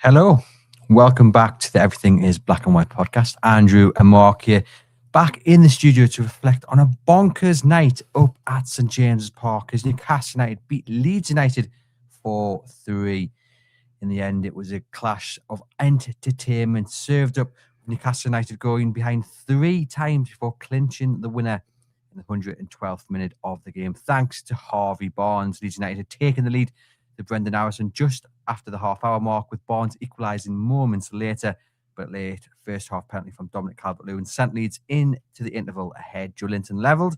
Hello, welcome back to the Everything is Black and White podcast. Andrew and Mark here, back in the studio to reflect on a bonkers night up at St James's Park as Newcastle United beat Leeds United 4-3. In the end, it was a clash of entertainment served up with Newcastle United going behind 3 times before clinching the winner in the 112th minute of the game. Thanks to Harvey Barnes, Leeds United had taken the lead to Brendan Harrison just after the half-hour mark, with Barnes equalising moments later, but late first half penalty from Dominic Calvert-Lewin sent Leeds into the interval ahead. Joe Linton levelled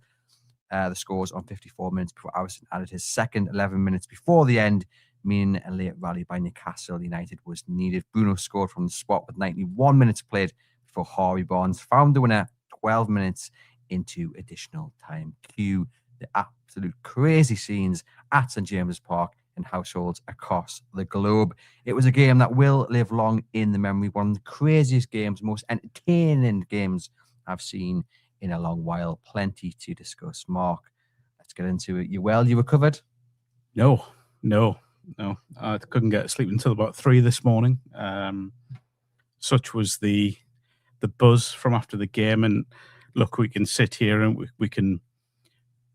the scores on 54 minutes before Harrison added his second 11 minutes before the end, meaning a late rally by Newcastle United was needed. Bruno scored from the spot with 91 minutes played before Harvey Barnes found the winner 12 minutes into additional time. Cue the absolute crazy scenes at St James's Park in households across the globe. It was a game that will live long in the memory. One of the craziest games, most entertaining games I've seen in a long while. Plenty to discuss. Mark, let's get into it. You recovered? No. I couldn't get to sleep until about 3 this morning. Such was the buzz from after the game. And look, we can sit here and we can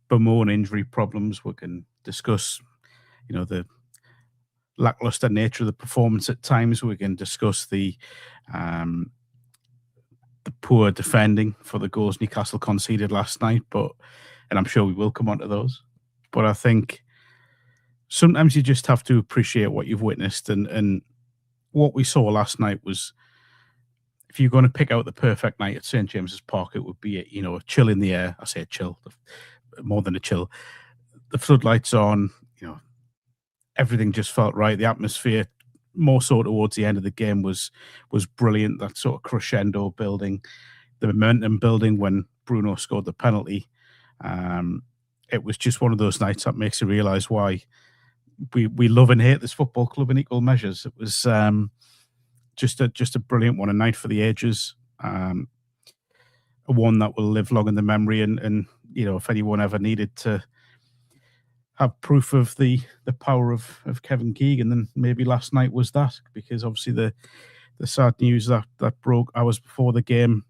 bemoan injury problems. We can discuss the lackluster nature of the performance at times. We can discuss the poor defending for the goals Newcastle conceded last night, and I'm sure we will come on to those. But I think sometimes you just have to appreciate what you've witnessed, and what we saw last night was, if you're going to pick out the perfect night at St James's Park, it would be a chill in the air. I say a chill, more than a chill. The floodlights on, everything just felt right. The atmosphere, more so towards the end of the game, was brilliant. That sort of crescendo building, the momentum building when Bruno scored the penalty. It was just one of those nights that makes you realise why we love and hate this football club in equal measures. It was just a brilliant one, a night for the ages, one that will live long in the memory. And if anyone ever needed to have proof of the power of Kevin Keegan, then maybe last night was that, because obviously the sad news that broke hours before the game,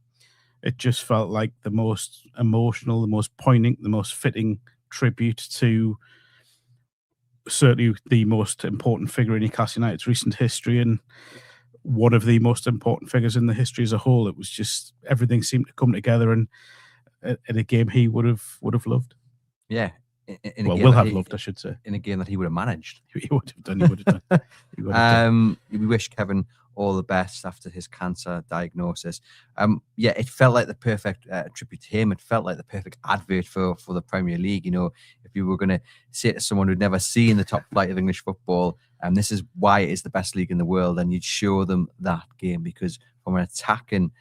it just felt like the most emotional, the most poignant, the most fitting tribute to certainly the most important figure in Newcastle United's recent history, and one of the most important figures in the history as a whole. It was just, everything seemed to come together, and in a game he would have loved. Yeah. Loved, I should say. In a game that he would have managed. He would have done. We wish Kevin all the best after his cancer diagnosis. It felt like the perfect tribute to him. It felt like the perfect advert for the Premier League. If you were going to say to someone who'd never seen the top flight of English football, this is why it is the best league in the world, and you'd show them that game, because from an attacking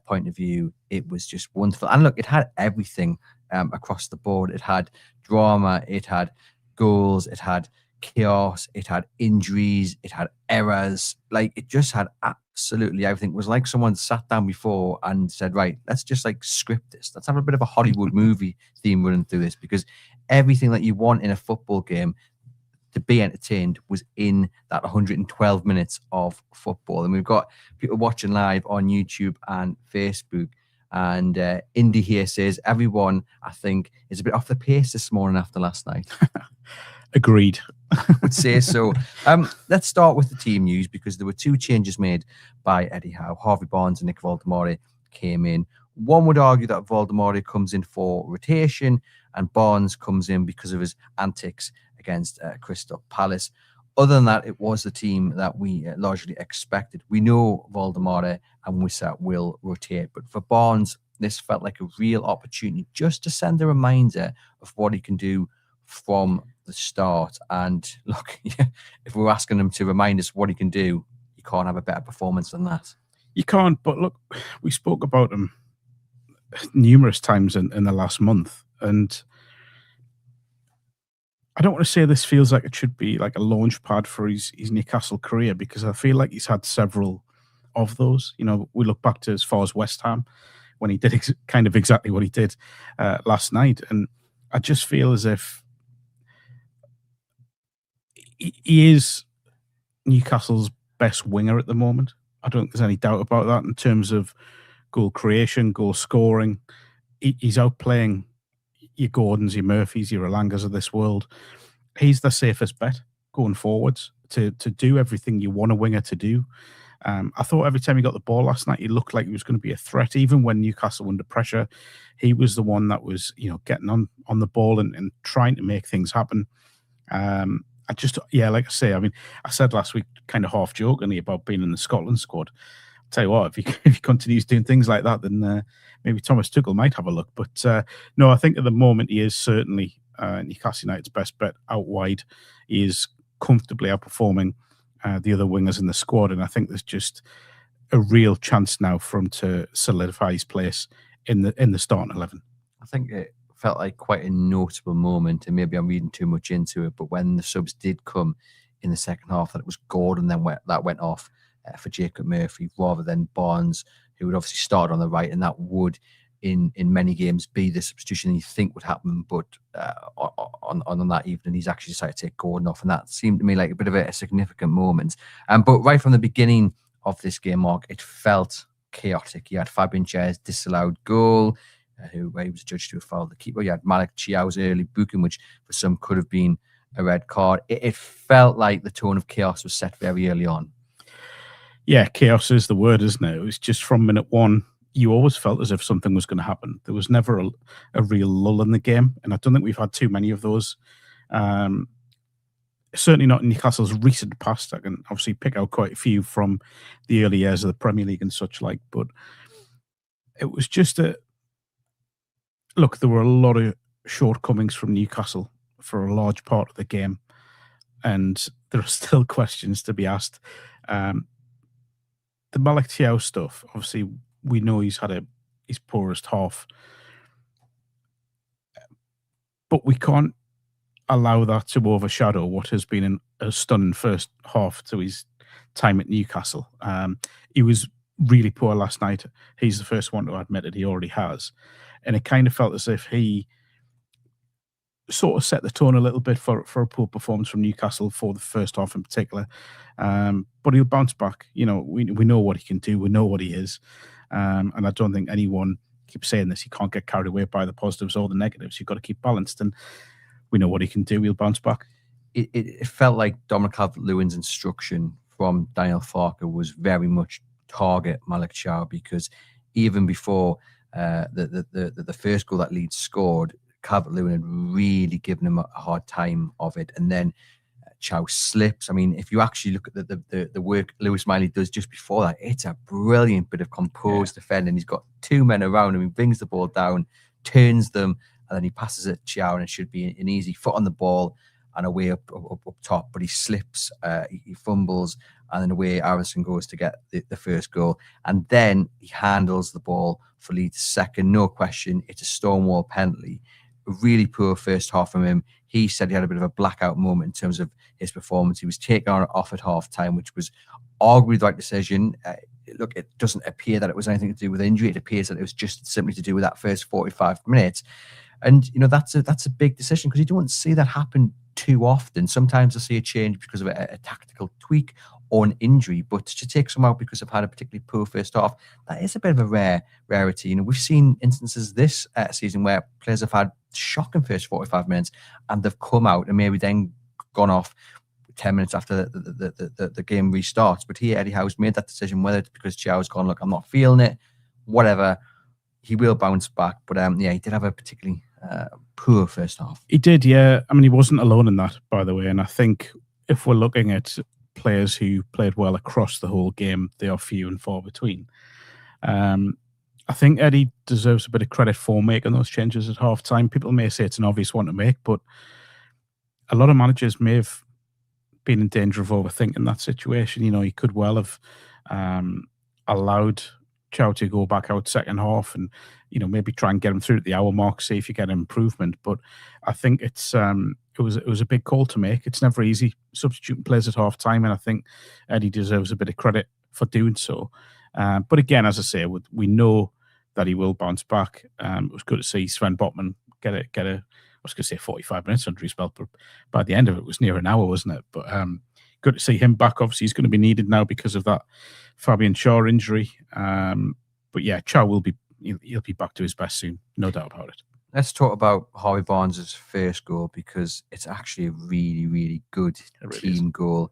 point of view, it was just wonderful. And look, it had everything across the board. It had drama, it had goals, it had chaos, it had injuries, it had errors. Like, it just had absolutely everything. It was like someone sat down before and said, right, let's just script this. Let's have a bit of a Hollywood movie theme running through this, because everything that you want in a football game to be entertained was in that 112 minutes of football. And we've got people watching live on YouTube and Facebook. And Indy here says, everyone, I think, is a bit off the pace this morning after last night. Agreed. I would say so. Let's start with the team news, because there were 2 changes made by Eddie Howe. Harvey Barnes and Nick Voldemare came in. One would argue that Voldemare comes in for rotation and Barnes comes in because of his antics against Crystal Palace. Other than that, it was the team that we largely expected. We know Voldemare and Wissa will rotate, but for Barnes, this felt like a real opportunity just to send a reminder of what he can do from the start. And look, if we're asking him to remind us what he can do, you can't have a better performance than that. You can't, but look, we spoke about him numerous times in the last month, and I don't want to say this feels like it should be like a launch pad for his Newcastle career, because I feel like he's had several of those. We look back to as far as West Ham, when he did kind of exactly what he did last night. And I just feel as if he is Newcastle's best winger at the moment. I don't think there's any doubt about that in terms of goal creation, goal scoring. He's outplaying your Gordons, your Murphys, your Elangas of this world. He's the safest bet going forwards to do everything you want a winger to do. I thought every time he got the ball last night, he looked like he was going to be a threat. Even when Newcastle were under pressure, he was the one that was, getting on the ball and trying to make things happen. Like I say, I mean, I said last week, kind of half jokingly, about being in the Scotland squad. I'll tell you what, if he continues doing things like that, then maybe Thomas Tuchel might have a look. But no, I think at the moment he is certainly Newcastle United's best bet out wide. He is comfortably outperforming the other wingers in the squad, and I think there's just a real chance now for him to solidify his place in the starting 11. I think it felt like quite a notable moment, and maybe I'm reading too much into it, but when the subs did come in the second half, that it was Gordon that went off for Jacob Murphy rather than Barnes, who would obviously start on the right, and that would in many games be the substitution you think would happen, but on that evening he's actually decided to take Gordon off, and that seemed to me like a bit of a significant moment. But right from the beginning of this game, Mark, it felt chaotic. You had Fabian Schär's disallowed goal, where he was judged to have fouled the keeper. You had Malik Chiao's early booking, which for some could have been a red card. It felt like the tone of chaos was set very early on. Yeah, chaos is the word, isn't it? It was just from minute one, you always felt as if something was going to happen. There was never a real lull in the game, and I don't think we've had too many of those. Certainly not in Newcastle's recent past. I can obviously pick out quite a few from the early years of the Premier League and such like, but it was just look, there were a lot of shortcomings from Newcastle for a large part of the game, and there are still questions to be asked. The Malik Chiao stuff, obviously, we know he's had his poorest half, but we can't allow that to overshadow what has been a stunning first half to his time at Newcastle. He was really poor last night. He's the first one to admit it. He already has. And it kind of felt as if he sort of set the tone a little bit for a poor performance from Newcastle for the first half in particular. But he'll bounce back. We know what he can do. We know what he is. And I don't think anyone keeps saying this. He can't get carried away by the positives or the negatives. You've got to keep balanced. And we know what he can do. He'll bounce back. It felt like Dominic Calvert-Lewin's instruction from Daniel Farke was very much target Malik Chiao, because even before the first goal that Leeds scored, Calvert-Lewin had really given him a hard time of it, and then Chiao slips. I mean, if you actually look at the work Lewis Miley does just before that, it's a brilliant bit of composed defending. He's got two men around him. He brings the ball down, turns them, and then he passes it to Chiao, and it should be an easy foot on the ball and away up top. But he slips, he fumbles, and then away Aronson goes to get the first goal. And then he handles the ball for Leeds' second. No question, it's a stonewall penalty. A really poor first half from him. He said he had a bit of a blackout moment in terms of his performance. He was taken off at half time, which was arguably the right decision. Look, it doesn't appear that it was anything to do with injury. It appears that it was just simply to do with that first 45 minutes. And, that's a big decision, because you don't see that happen too often. Sometimes I see a change because of a tactical tweak or an injury, but to take someone out because they've had a particularly poor first half, that is a bit of a rarity. We've seen instances this season where players have had shocking first 45 minutes and they've come out and maybe then gone off 10 minutes after the game restarts. But here, Eddie Howe's made that decision, whether it's because Chiao's gone, look, I'm not feeling it, whatever. He will bounce back. But he did have a particularly poor first half. He did, yeah. I mean, he wasn't alone in that, by the way. And I think if we're looking at players who played well across the whole game, they are few and far between. I think Eddie deserves a bit of credit for making those changes at half time. People may say it's an obvious one to make, but a lot of managers may have been in danger of overthinking that situation. He could well have allowed Chiao to go back out second half and, maybe try and get him through at the hour mark, see if you get an improvement. But I think it was a big call to make. It's never easy substituting players at half time, and I think Eddie deserves a bit of credit for doing so. But again, as I say, we know that he will bounce back. It was good to see Sven Botman get a I was going to say 45 minutes under his belt, but by the end of it was near an hour, wasn't it? But good to see him back. Obviously, he's going to be needed now because of that Fabian Schar injury. But yeah, Schar he'll be back to his best soon, no doubt about it. Let's talk about Harvey Barnes' first goal, because it's actually a really, really good team goal.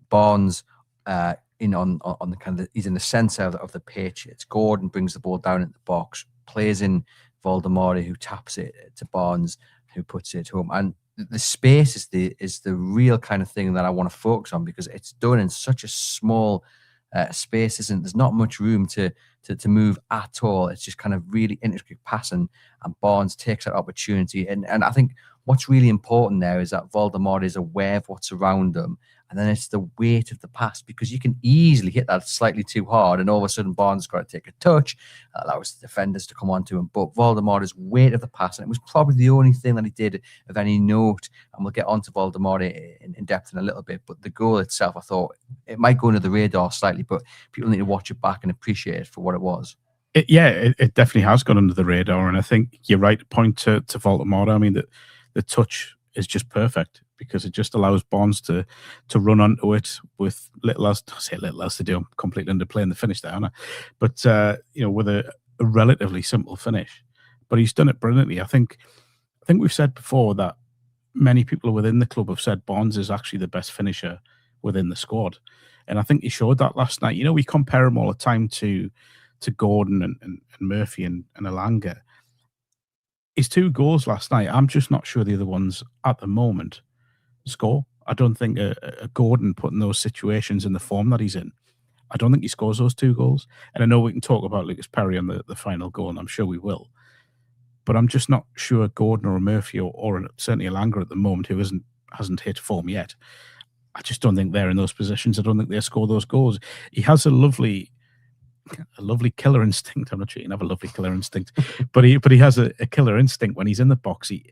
Barnes on the kind of he's in the centre of the pitch. It's Gordon brings the ball down in the box, plays in Voldemort, who taps it to Barnes, who puts it home. And the space is the real kind of thing that I want to focus on, because it's done in such a small space. There's not much room to move at all. It's just kind of really intricate passing, and Barnes takes that opportunity. And I think what's really important there is that Voldemort is aware of what's around him. And then it's the weight of the pass, because you can easily hit that slightly too hard, and all of a sudden Barnes has got to take a touch. That allows the defenders to come onto him. But Voldemort's weight of the pass, and it was probably the only thing that he did of any note. And we'll get onto Voldemort in depth in a little bit. But the goal itself, I thought it might go under the radar slightly, but people need to watch it back and appreciate it for what it was. It definitely has gone under the radar. And I think you're right to point to Voldemort. I mean, the touch is just perfect, because it just allows Barnes to run onto it with little else to do. I'm completely underplaying the finish there, aren't I? But with a relatively simple finish. But he's done it brilliantly. I think we've said before that many people within the club have said Barnes is actually the best finisher within the squad. And I think he showed that last night. We compare him all the time to Gordon and Murphy and Elanga. His 2 goals last night, I'm just not sure the other ones at the moment score. I don't think a Gordon put in those situations in the form that he's in, I don't think he scores those 2 goals. And I know we can talk about Lucas Perry on the final goal, and I'm sure we will. But I'm just not sure Gordon or Murphy or certainly Elanga at the moment, who hasn't hit form yet. I just don't think they're in those positions. I don't think they score those goals. He has a lovely killer instinct. I'm not sure you can have a lovely killer instinct, but he has a killer instinct when he's in the box. He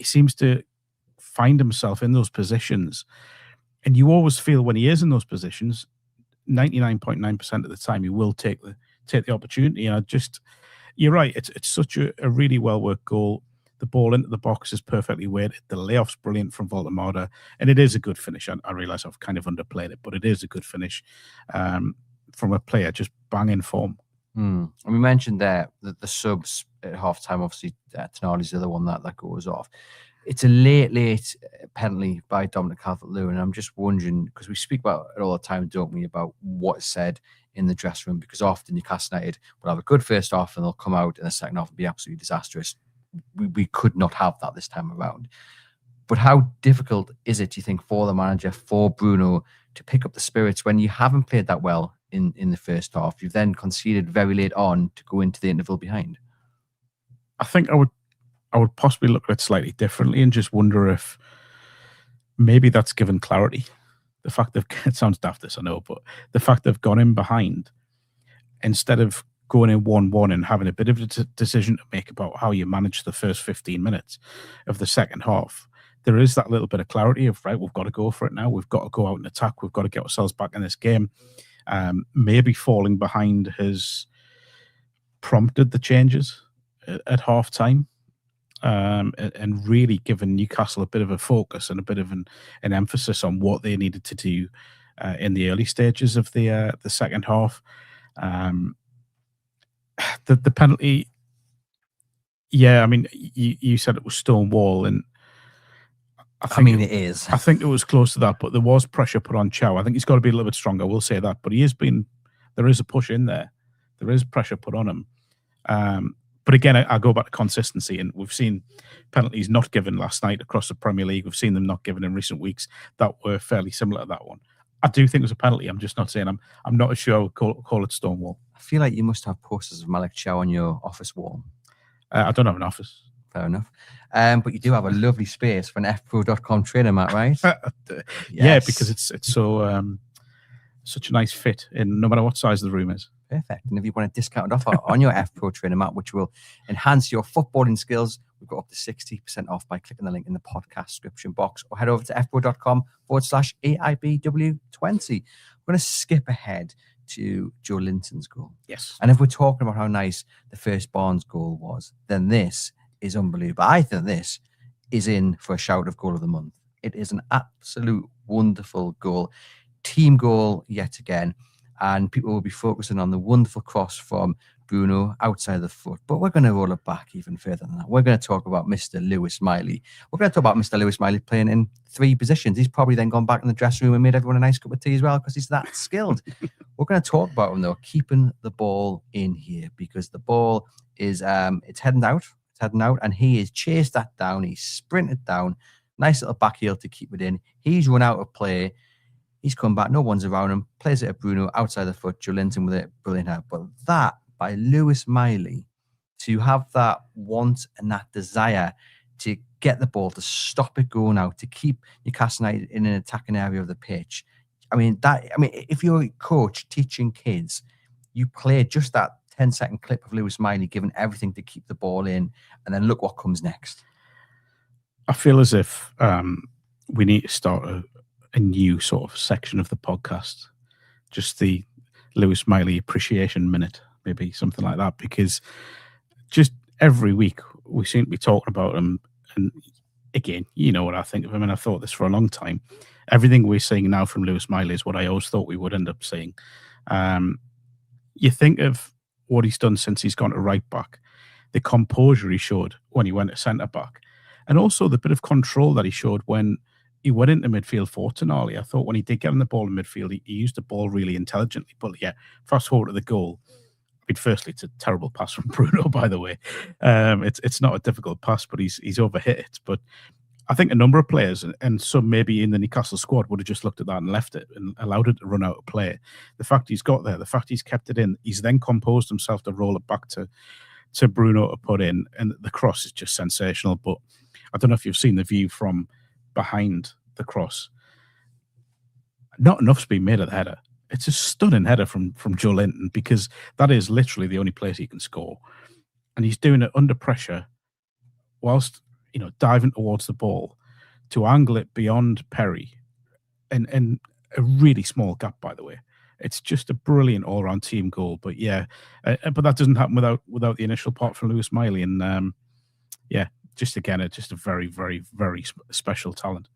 seems to find himself in those positions, and you always feel when he is in those positions, 99.9% of the time, he will take the opportunity. And you're right. It's such a really well worked goal. The ball into the box is perfectly weighted. The layoff's brilliant from Voldemort, and it is a good finish. I realise I've kind of underplayed it, but it is a good finish from a player just banging form. And we mentioned there that the subs at half-time, obviously, Tonali's the other one that goes off. It's a late penalty by Dominic Calvert-Lewin, and I'm just wondering, because we speak about it all the time, don't we, about what's said in the dressing room, because often Newcastle United will have a good first half and they'll come out in the second half and be absolutely disastrous. We could not have that this time around. But how difficult is it, do you think, for the manager, for Bruno, to pick up the spirits when you haven't played that well in the first half? You've then conceded very late on to go into the interval behind. I think I would possibly look at it slightly differently and just wonder if maybe that's given clarity. The fact that it sounds daft, this I know, but the fact they've gone in behind instead of going in 1-1 and having a bit of a decision to make about how you manage the first 15 minutes of the second half, there is that little bit of clarity of, right, we've got to go for it now. We've got to go out and attack. We've got to get ourselves back in this game. Maybe falling behind has prompted the changes at half time. And really given Newcastle a bit of a focus and a bit of an emphasis on what they needed to do in the early stages of the second half. The penalty, yeah, I mean, you said it was Stonewall, and I mean, it is. I think it was close to that, but there was pressure put on Chow. I think he's got to be a little bit stronger, I will say that, but there is a push in there. There is pressure put on him. But again, I go back to consistency, and we've seen penalties not given last night across the Premier League. We've seen them not given in recent weeks that were fairly similar to that one. I do think it was a penalty. I'm just not saying I'm not sure I would call it Stonewall. I feel like you must have posters of Malik Chow on your office wall. I don't have an office. Fair enough. But you do have a lovely space for an fpro.com trainer, Matt, right? Yeah, because it's so such a nice fit in no matter what size the room is. Perfect. And if you want a discounted offer on your FPro trainer, Matt, which will enhance your footballing skills, we've got up to 60% off by clicking the link in the podcast description box, or head over to fpro.com/AIBW20. We're going to skip ahead to Joe Linton's goal. Yes. And if we're talking about how nice the first Barnes goal was, then this is unbelievable. I think this is in for a shout of goal of the month. It is an absolute wonderful goal. Team goal yet again. And people will be focusing on the wonderful cross from Bruno outside the foot. But we're going to roll it back even further than that. We're going to talk about Mr. Lewis Miley. We're going to talk about Mr. Lewis Miley playing in 3 positions. He's probably then gone back in the dressing room and made everyone a nice cup of tea as well because he's that skilled. We're going to talk about him, though, keeping the ball in here because the ball is it's heading out. It's heading out, and he has chased that down. He's sprinted down. Nice little back heel to keep it in. He's run out of play. He's come back. No one's around him. Plays it at Bruno outside the foot. Joe Linton with it. Brilliant help. But that by Lewis Miley, to have that want and that desire to get the ball, to stop it going out, to keep Newcastle United in an attacking area of the pitch. If you're a coach teaching kids, you play just that 10-second clip of Lewis Miley giving everything to keep the ball in, and then look what comes next. I feel as if we need to start a new sort of section of the podcast, just the Lewis Miley appreciation minute, maybe something like that, because just every week we seem to be talking about him. And again, you know what I think of him, and I've thought this for a long time. Everything we're seeing now from Lewis Miley is what I always thought we would end up seeing. You think of what he's done since he's gone to right back, the composure he showed when he went to centre back, and also the bit of control that he showed when he went into midfield for Tonali. I thought when he did get on the ball in midfield, he used the ball really intelligently. But yeah, fast forward to the goal. I mean, firstly, it's a terrible pass from Bruno, by the way. It's not a difficult pass, but he's overhit it. But I think a number of players, and some maybe in the Newcastle squad, would have just looked at that and left it and allowed it to run out of play. The fact he's got there, the fact he's kept it in, he's then composed himself to roll it back to Bruno to put in, and the cross is just sensational. But I don't know if you've seen the view from behind the cross. Not enough's been made of the header. It's a stunning header from Joe Linton, because that is literally the only place he can score. And he's doing it under pressure whilst, diving towards the ball to angle it beyond Perry and a really small gap, by the way. It's just a brilliant all-round team goal. But yeah, but that doesn't happen without the initial part from Lewis Miley. And just a very, very, very special talent.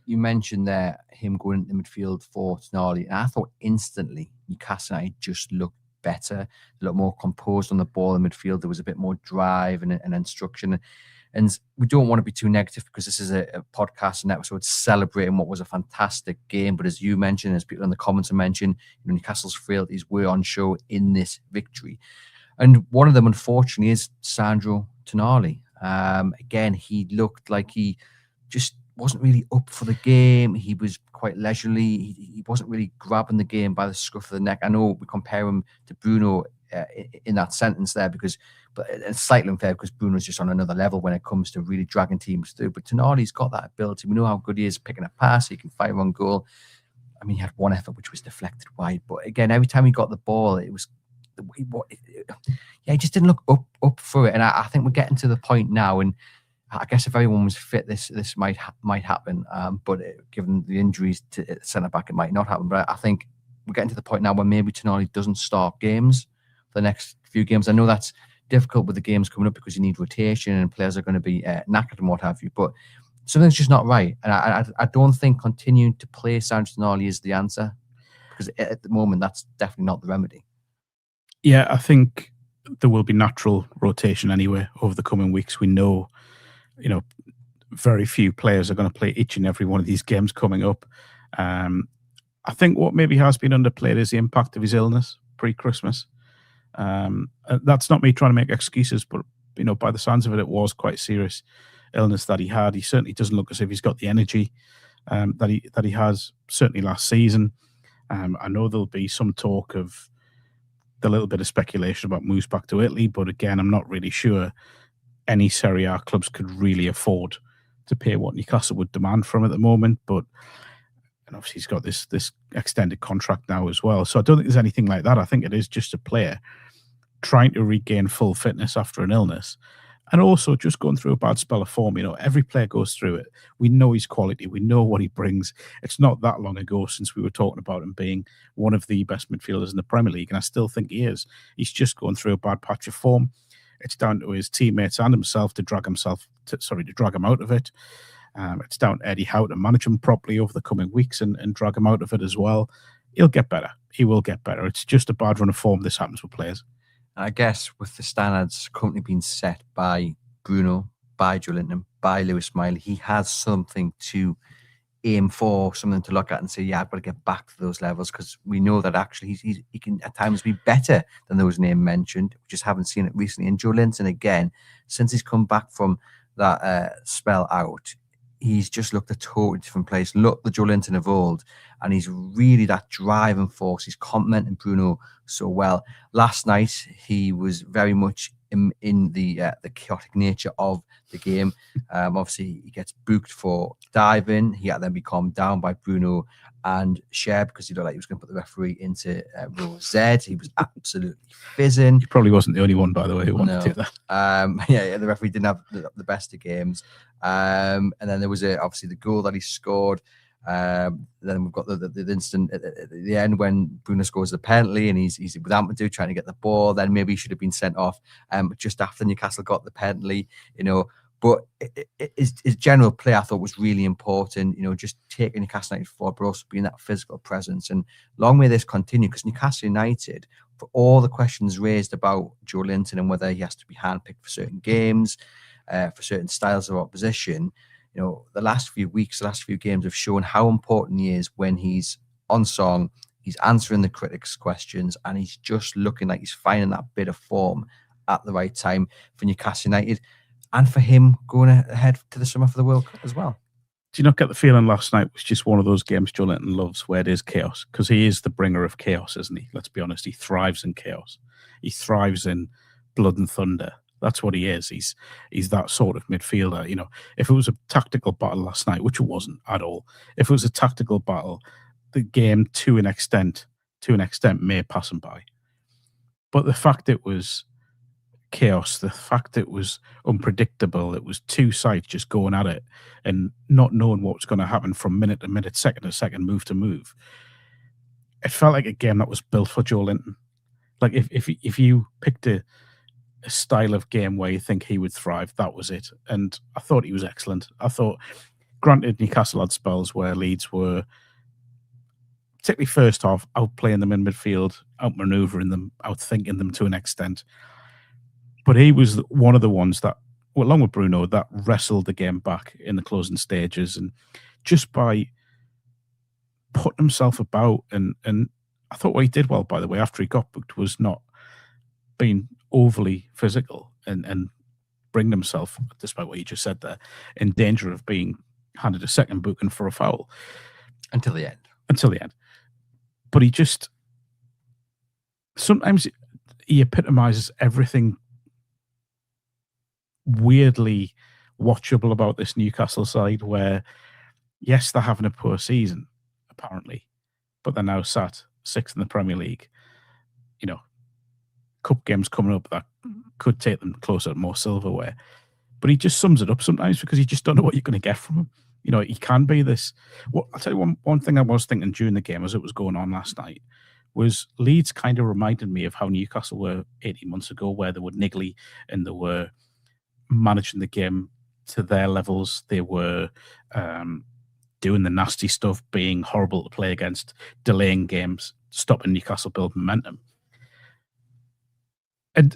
You mentioned there him going into midfield for Tonali, and I thought instantly Newcastle United just looked better, a lot more composed on the ball in midfield. There was a bit more drive and instruction. And we don't want to be too negative because this is a podcast and episode celebrating what was a fantastic game. But as you mentioned, as people in the comments have mentioned, Newcastle's frailties were on show in this victory. And one of them, unfortunately, is Sandro Tonali. Again, he looked like he just wasn't really up for the game. He was quite leisurely. He wasn't really grabbing the game by the scruff of the neck. I know we compare him to Bruno in that sentence there, but it's slightly unfair because Bruno's just on another level when it comes to really dragging teams through. But Tonali's got that ability. We know how good he is picking a pass. He can fire on goal. I mean, he had one effort which was deflected wide. But again, every time he got the ball, it was... he just didn't look up for it. And I think we're getting to the point now, and I guess if everyone was fit, this might happen. But given the injuries to centre back, it might not happen. But I think we're getting to the point now where maybe Tonali doesn't start games for the next few games. I know that's difficult with the games coming up because you need rotation and players are going to be knackered and what have you. But something's just not right, and I don't think continuing to play Sandro Tonali is the answer, because at the moment that's definitely not the remedy. Yeah, I think there will be natural rotation anyway over the coming weeks. We know, very few players are going to play each and every one of these games coming up. I think what maybe has been underplayed is the impact of his illness pre-Christmas. That's not me trying to make excuses, but by the sounds of it, it was quite serious illness that he had. He certainly doesn't look as if he's got the energy that he has certainly last season. I know there'll be some talk of the little bit of speculation about moves back to Italy, but again, I'm not really sure any Serie A clubs could really afford to pay what Newcastle would demand from at the moment. But and obviously he's got this extended contract now as well. So I don't think there's anything like that. I think it is just a player trying to regain full fitness after an illness, and also just going through a bad spell of form. Every player goes through it. We know his quality. We know what he brings. It's not that long ago since we were talking about him being one of the best midfielders in the Premier League, and I still think he is. He's just going through a bad patch of form. It's down to his teammates and himself to drag him out of it. It's down to Eddie Howe to manage him properly over the coming weeks and drag him out of it as well. He'll get better. He will get better. It's just a bad run of form. This happens with players. And I guess with the standards currently being set by Bruno, by Joe Linton, by Lewis Miley, he has something to aim for, something to look at and say, yeah, I've got to get back to those levels, because we know that actually he can at times be better than those names mentioned. We just haven't seen it recently. And Joe Linton, again, since he's come back from that spell out, he's just looked a totally different place. Look, the Joe Linton of old, and he's really that driving force. He's complementing Bruno so well. Last night, he was very much in the chaotic nature of the game. Obviously, he gets booked for diving. He had then be calmed down by Bruno and Schar because he looked like he was going to put the referee into row Z. He was absolutely fizzing. He probably wasn't the only one, by the way, who wanted to do that. Yeah, the referee didn't have the best of games. And then there was obviously the goal that he scored. Then we've got the incident at the end when Bruno scores the penalty and he's with Ampadu trying to get the ball. Then maybe he should have been sent off just after Newcastle got the penalty, But his general play, I thought, was really important, just taking Newcastle United forward, but also being that physical presence. And long may this continue, because Newcastle United, for all the questions raised about Joe Linton and whether he has to be handpicked for certain games, for certain styles of opposition, the last few weeks, the last few games have shown how important he is when he's on song, he's answering the critics' questions, and he's just looking like he's finding that bit of form at the right time for Newcastle United. And for him going ahead to the summer for the World Cup as well. Do you not get the feeling last night was just one of those games Joe Linton loves where it is chaos? Because he is the bringer of chaos, isn't he? Let's be honest. He thrives in chaos. He thrives in blood and thunder. That's what he is. He's that sort of midfielder. If it was a tactical battle last night, which it wasn't at all, if it was a tactical battle, the game to an extent may pass him by. But the fact it was chaos, the fact it was unpredictable, it was two sides just going at it and not knowing what was going to happen from minute to minute, second to second, move to move. It felt like a game that was built for Joe Linton. Like if you picked a style of game where you think he would thrive, that was it. And I thought he was excellent. I thought, granted, Newcastle had spells where Leeds were, particularly first half, outplaying them in midfield, outmanoeuvring them, outthinking them to an extent. But he was one of the ones that, along with Bruno, that wrestled the game back in the closing stages. And just by putting himself about, and I thought what he did well, by the way, after he got booked, was not being overly physical and bringing himself, despite what you just said there, in danger of being handed a second booking for a foul. Until the end. But he just, sometimes he epitomizes everything weirdly watchable about this Newcastle side, where yes, they're having a poor season apparently, but they're now sat sixth in the Premier League. Cup games coming up that could take them closer to more silverware. But he just sums it up sometimes, because you just don't know what you're going to get from him. He can be this. Well, I'll tell you one thing I was thinking during the game as it was going on last night was Leeds kind of reminded me of how Newcastle were 18 months ago, where they were niggly and they were managing the game to their levels. They were doing the nasty stuff, being horrible to play against, delaying games, stopping Newcastle build momentum. And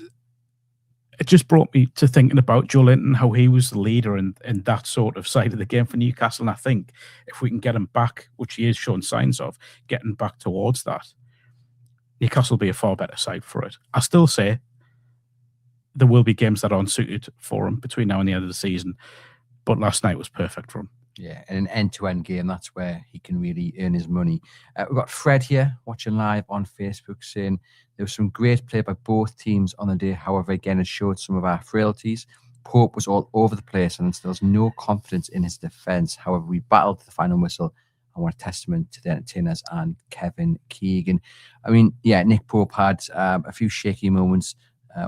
it just brought me to thinking about Joe Linton, how he was the leader in that sort of side of the game for Newcastle. And I think if we can get him back, which he is showing signs of, getting back towards that, Newcastle will be a far better side for it. I still say there will be games that aren't suited for him between now and the end of the season, but last night was perfect for him. Yeah, and an end-to-end game, that's where he can really earn his money. We've got Fred here watching live on Facebook saying there was some great play by both teams on the day. However, again, it showed some of our frailties. Pope was all over the place and instills no confidence in his defence. However, we battled to the final whistle, and what a testament to the entertainers and Kevin Keegan. I mean, yeah, Nick Pope had a few shaky moments.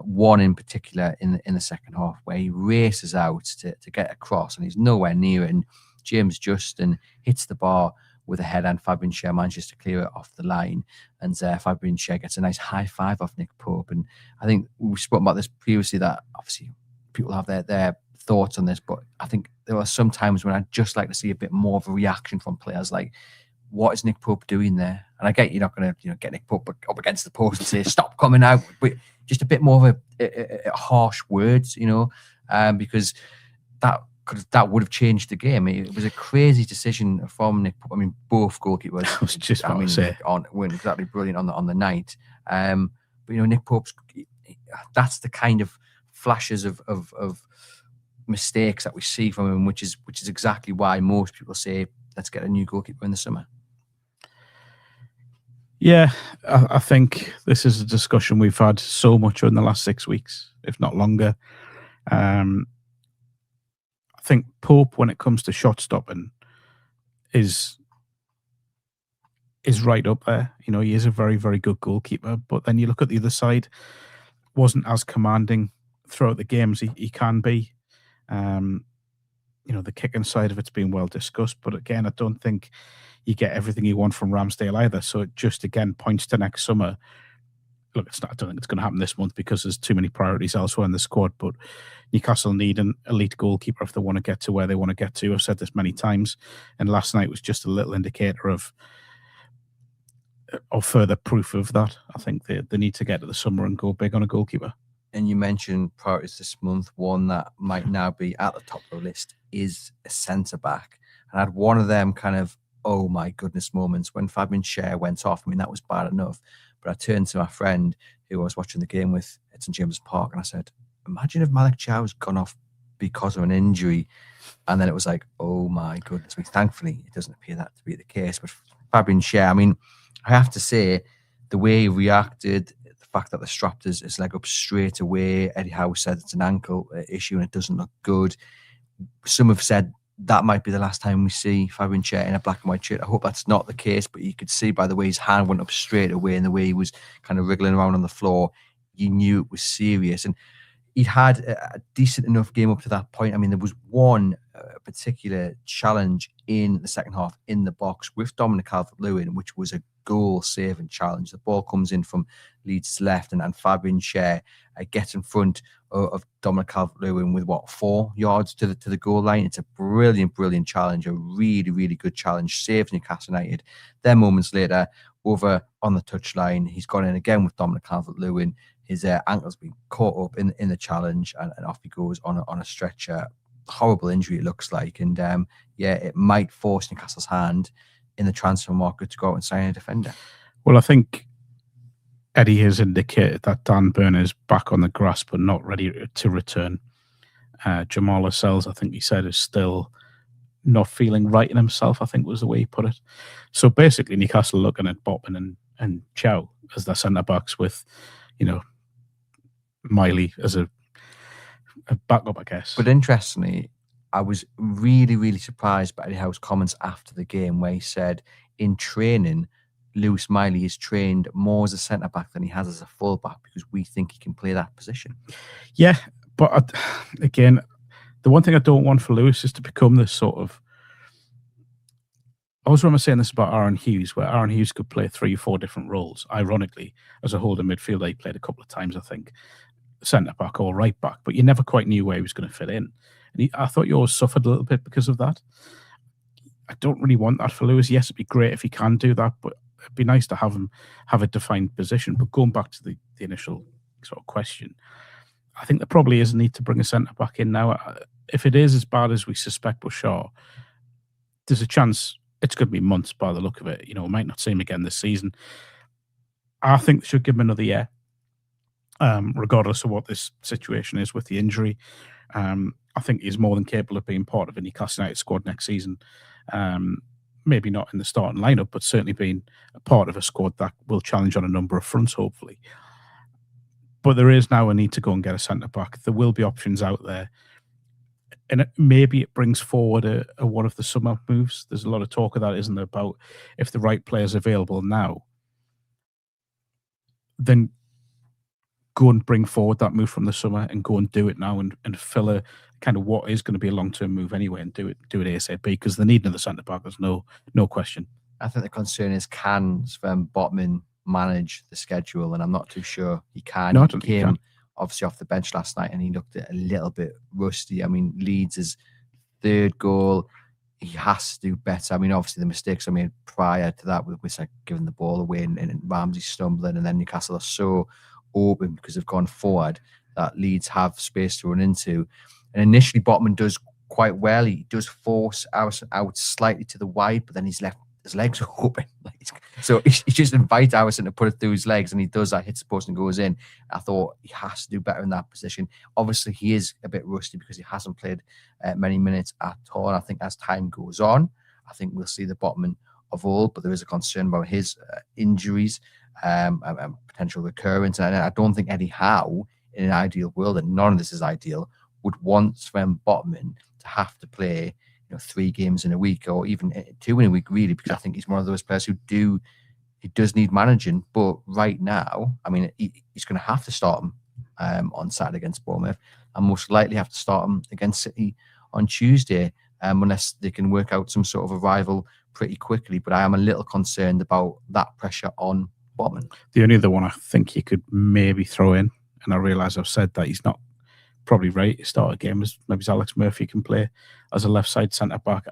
One in particular in the second half where he races out to get across and he's nowhere near it. And James Justin hits the bar with a head and Fabian Schar manages to clear it off the line. And Fabian Schar gets a nice high five off Nick Pope. And I think we've spoken about this previously, that obviously people have their thoughts on this, but I think there are some times when I'd just like to see a bit more of a reaction from players. Like, what is Nick Pope doing there? And I get you're not going to get Nick Pope up against the post and say stop coming out, but just a bit more of a harsh words, because that would have changed the game. It was a crazy decision from Nick Pope. I mean, both goalkeepers. I was just about to say weren't exactly brilliant on the night. But Nick Pope's, that's the kind of flashes of mistakes that we see from him, which is exactly why most people say let's get a new goalkeeper in the summer. Yeah, I think this is a discussion we've had so much in the last 6 weeks, if not longer. I think Pope, when it comes to shot stopping, is right up there. He is a very, very good goalkeeper. But then you look at the other side, wasn't as commanding throughout the games he can be. The kicking side of it's been well discussed. But again, I don't think you get everything you want from Ramsdale either. So it just, again, points to next summer. Look, I don't think it's going to happen this month because there's too many priorities elsewhere in the squad. But Newcastle need an elite goalkeeper if they want to get to where they want to get to. I've said this many times. And last night was just a little indicator of further proof of that. I think they need to get to the summer and go big on a goalkeeper. And you mentioned priorities this month. One that might now be at the top of the list is a centre-back. And I had one of them kind of, oh my goodness moments when Fabian Schar went off. I mean, that was bad enough. But I turned to my friend who I was watching the game with at St James's Park and I said, imagine if Malik Chow's gone off because of an injury. And then it was like, oh my goodness. I mean, thankfully, it doesn't appear that to be the case. But Fabian Schar, I mean, I have to say, the way he reacted, the fact that they strapped his leg up straight away, Eddie Howe said it's an ankle issue and it doesn't look good. Some have said that might be the last time we see Fabian Schar in a black and white shirt. I hope that's not the case, but you could see by the way his hand went up straight away and the way he was kind of wriggling around on the floor, you knew it was serious. And he'd had a decent enough game up to that point. I mean, there was one particular challenge in the second half in the box with Dominic Calvert-Lewin, which was a goal-saving challenge. The ball comes in from Leeds' left, and Fabian Schar gets in front of Dominic Calvert-Lewin with 4 yards to the goal line. It's a brilliant challenge, a really, really good challenge. Saves Newcastle United. Then moments later, over on the touchline, he's gone in again with Dominic Calvert-Lewin. His ankle's been caught up in the challenge, and off he goes on a stretcher. Horrible injury it looks like, and it might force Newcastle's hand in the transfer market to go out and sign a defender. Well, I think Eddie has indicated that Dan Burn is back on the grass but not ready to return. Jamal Lascelles, I think he said, is still not feeling right in himself, I think was the way he put it. So basically Newcastle looking at Botman and Chow as their centre-backs with, Miley as a backup, I guess. But interestingly, I was really, really surprised by Eddie Howe's comments after the game where he said in training, Lewis Miley is trained more as a centre-back than he has as a full-back because we think he can play that position. Yeah, but again, the one thing I don't want for Lewis is to become this sort of... I was remember saying this about Aaron Hughes, where Aaron Hughes could play 3 or 4 different roles. Ironically, as a holding midfielder, he played a couple of times, I think, centre-back or right-back, but you never quite knew where he was going to fit in. And I thought yours suffered a little bit because of that. I don't really want that for Lewis. Yes, it'd be great if he can do that, but it'd be nice to have him have a defined position. But going back to the initial sort of question, I think there probably is a need to bring a centre-back in now. If it is as bad as we suspect with Schar, there's a chance it's going to be months by the look of it. We might not see him again this season. I think they should give him another year, regardless of what this situation is with the injury. I think he's more than capable of being part of a Newcastle United squad next season. Maybe not in the starting lineup, but certainly being a part of a squad that will challenge on a number of fronts, hopefully. But there is now a need to go and get a centre-back. There will be options out there. And maybe it brings forward a one of the summer moves. There's a lot of talk of that, isn't there, about if the right player's available now, then go and bring forward that move from the summer and go and do it now and fill a kind of what is going to be a long-term move anyway and do it ASAP because they need another centre-back. There's no question. I think the concern is can Sven Botman manage the schedule, and I'm not too sure he can. No, I don't think he can. obviously off the bench last night, and he looked a little bit rusty. I mean, Leeds' third goal, he has to do better. I mean, obviously the mistakes I made prior to that with like giving the ball away and Ramsey stumbling, and then Newcastle are so open because they've gone forward that Leeds have space to run into. And initially Botman does quite well. He does force out slightly to the wide, but then his legs are open. So he just invites Alisson to put it through his legs, and he does that, hits the post and goes in. I thought he has to do better in that position. Obviously, he is a bit rusty because he hasn't played many minutes at all. And I think as time goes on, I think we'll see the Botman of old, but there is a concern about his injuries and potential recurrence. And I don't think Eddie Howe, in an ideal world, and none of this is ideal, would want Sven Botman to have to play 3 games in a week or even 2 in a week, really, because I think he's one of those players he does need managing. But right now, I mean, he's going to have to start him on Saturday against Bournemouth, and most likely have to start him against City on Tuesday, unless they can work out some sort of a rival pretty quickly. But I am a little concerned about that pressure on Botman. The only other one I think you could maybe throw in, and I realise I've said that he's not probably right to start a game, as maybe Alex Murphy can play as a left side centre back.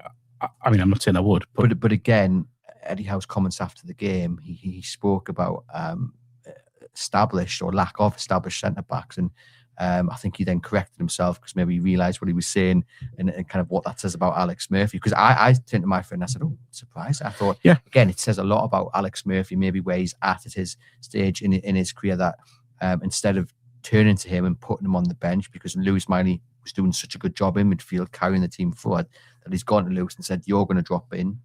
I mean, I'm not saying I would, but again, Eddie Howe's comments after the game, he spoke about established or lack of established centre backs, and I think he then corrected himself because maybe he realised what he was saying and kind of what that says about Alex Murphy. Because I turned to my friend and I said, "Oh, surprise!" I thought, yeah, again, it says a lot about Alex Murphy, maybe where he's at his stage in his career, that instead of turning to him and putting him on the bench, because Lewis Miley was doing such a good job in midfield carrying the team forward, that he's gone to Lewis and said, "You're going to drop in,"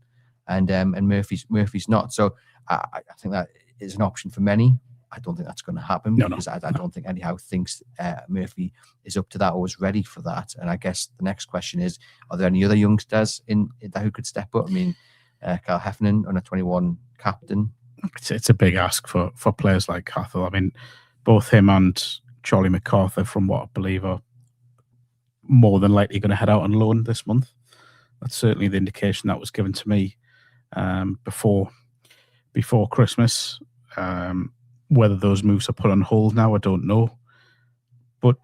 and Murphy's not. So I think that is an option for many. I don't think that's going to happen because I don't think Eddie Howe thinks Murphy is up to that or is ready for that. And I guess the next question is, are there any other youngsters in that who could step up? I mean, Carl Heffernan, under 21 captain. It's a big ask for players like Cathal. I mean, both him and Charlie MacArthur, from what I believe, are more than likely going to head out on loan this month. That's certainly the indication that was given to me before Christmas. Whether those moves are put on hold now, I don't know. But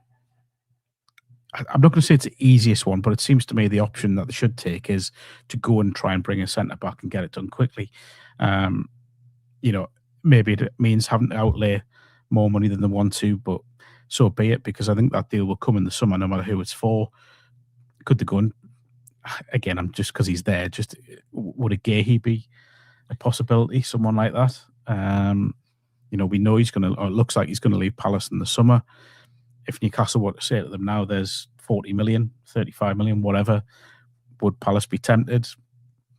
I'm not going to say it's the easiest one, but it seems to me the option that they should take is to go and try and bring a centre back and get it done quickly. Maybe it means having to outlay more money than they want to, but so be it, because I think that deal will come in the summer no matter who it's for. Could they go and, again, I'm just because he's there, just would a Gahey be a possibility, someone like that? We know he's going to, or it looks like he's going to leave Palace in the summer. If Newcastle were to say to them now there's 40 million, 35 million, whatever, would Palace be tempted?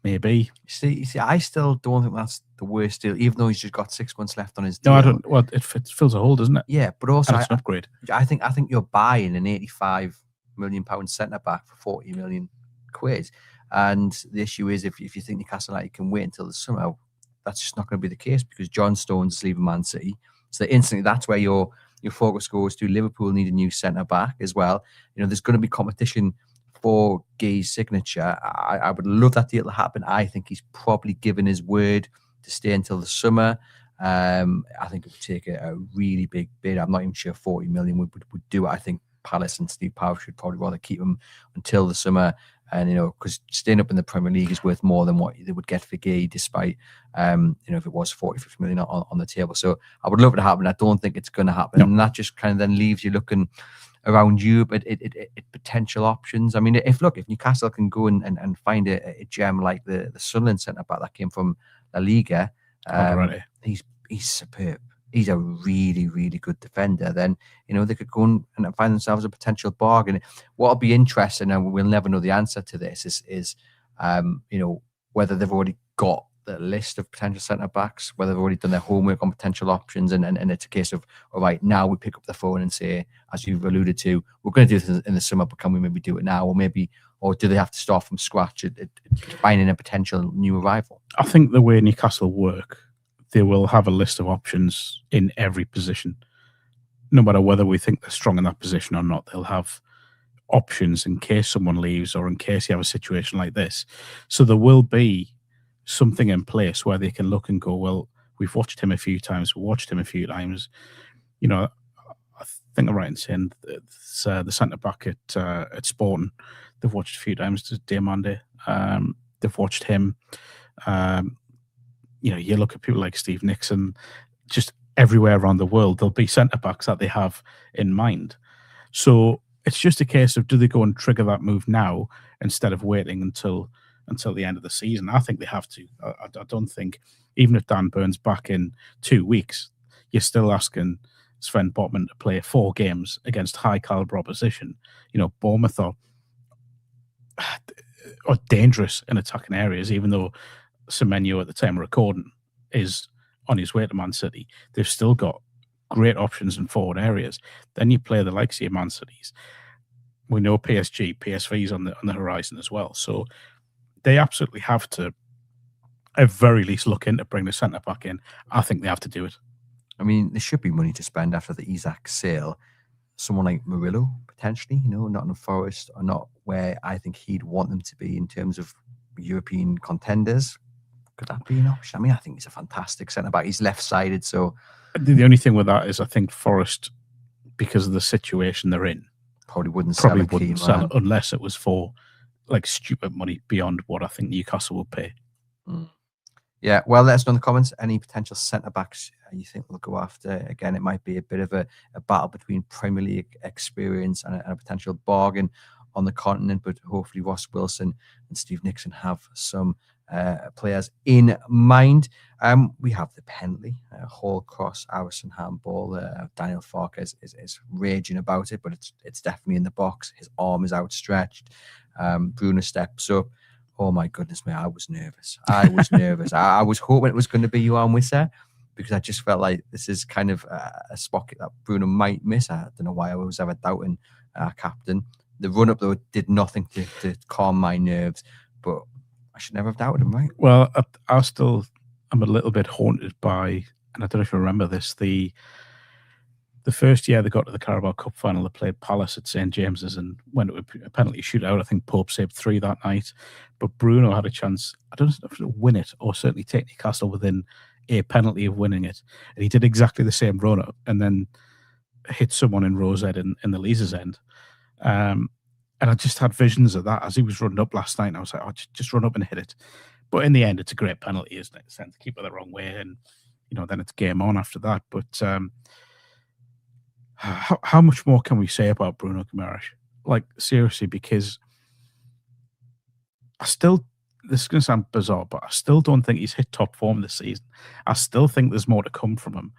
Maybe. You see, I still don't think that's the worst deal, even though he's just got 6 months left on his deal. No, I don't. Well, it fills a hole, doesn't it? Yeah, but also it's an upgrade. I think you're buying an £85 million centre back for 40 million quid, and the issue is if you think Newcastle United can wait until the summer, that's just not going to be the case because John Stones is leaving Man City. So instantly, that's where your focus goes to. Liverpool need a new centre back as well. There's going to be competition for Gay's signature. I would love that deal to happen. I think he's probably given his word to stay until the summer. I think it would take a really big bid. I'm not even sure 40 million would do it. I think Palace and Steve Powell should probably rather keep him until the summer. And, because staying up in the Premier League is worth more than what they would get for Gay, despite, if it was 40, 50 million on the table. So I would love it to happen. I don't think it's going to happen. No. And that just kind of then leaves you looking around Europe at potential options. I mean, if Newcastle can go and find a gem like the Sunderland centre-back that came from La Liga, he's superb. He's a really, really good defender. Then, they could go and find themselves a potential bargain. What'll be interesting, and we'll never know the answer to this, is whether they've already got the list of potential centre-backs, whether they've already done their homework on potential options, and it's a case of, all right, now we pick up the phone and say, as you've alluded to, we're going to do this in the summer, but can we maybe do it now? Or do they have to start from scratch at finding a potential new arrival? I think the way Newcastle work, they will have a list of options in every position. No matter whether we think they're strong in that position or not, they'll have options in case someone leaves or in case you have a situation like this. So there will be something in place where they can look and go, well, we've watched him a few times, think I'm right in saying it's, the centre back at Sporting. They've watched a few times. Diamande. They've watched him. You look at people like Steve Nixon, just everywhere around the world, there'll be centre backs that they have in mind. So it's just a case of, do they go and trigger that move now instead of waiting until the end of the season? I think they have to. I don't think, even if Dan Burn's back in 2 weeks, you're still asking Sven Botman to play 4 games against high caliber opposition. Bournemouth are dangerous in attacking areas, even though Semenyo at the time of recording is on his way to Man City. They've still got great options in forward areas. Then you play the likes of your Man Cities. We know PSV's on the horizon as well. So they absolutely have to, at very least, look in to bring the centre back in. I think they have to do it. I mean, there should be money to spend after the Isak sale. Someone like Murillo, potentially, Nottingham Forest are not where I think he'd want them to be in terms of European contenders. Could that be an option? I mean, I think he's a fantastic centre-back. He's left-sided, so... The only thing with that is I think Forest, because of the situation they're in, probably wouldn't sell it unless it was for stupid money beyond what I think Newcastle will pay. Yeah, well, let us know in the comments any potential centre-backs you think we'll go after. Again, it might be a bit of a battle between Premier League experience and a potential bargain on the continent, but hopefully Ross Wilson and Steve Nixon have some players in mind. We have the penalty, Hall Cross, Harrison handball. Daniel Farke is raging about it, but it's definitely in the box. His arm is outstretched. Bruno steps up. Oh my goodness me, I was nervous. I was hoping it was going to be Johan Wissa, because I just felt like this is kind of a spot that Bruno might miss. I don't know why I was ever doubting our captain. The run-up, though, did nothing to calm my nerves, but I should never have doubted him, right? Well, I'm a little bit haunted by, and I don't know if you remember this, the first year they got to the Carabao Cup final, they played Palace at St James's and went to a penalty shootout. I think Pope saved 3 that night, but Bruno had a chance, I don't know if to win it or certainly take Newcastle within a penalty of winning it. And he did exactly the same run-up and then hit someone in Rosehead in the Leeds end. And I just had visions of that as he was running up last night. And I was like, oh, just run up and hit it. But in the end, it's a great penalty, isn't it? Sent the keeper the wrong way, and then it's game on after that. But how much more can we say about Bruno Guimarães? Seriously, because this is going to sound bizarre, but I still don't think he's hit top form this season. I still think there's more to come from him.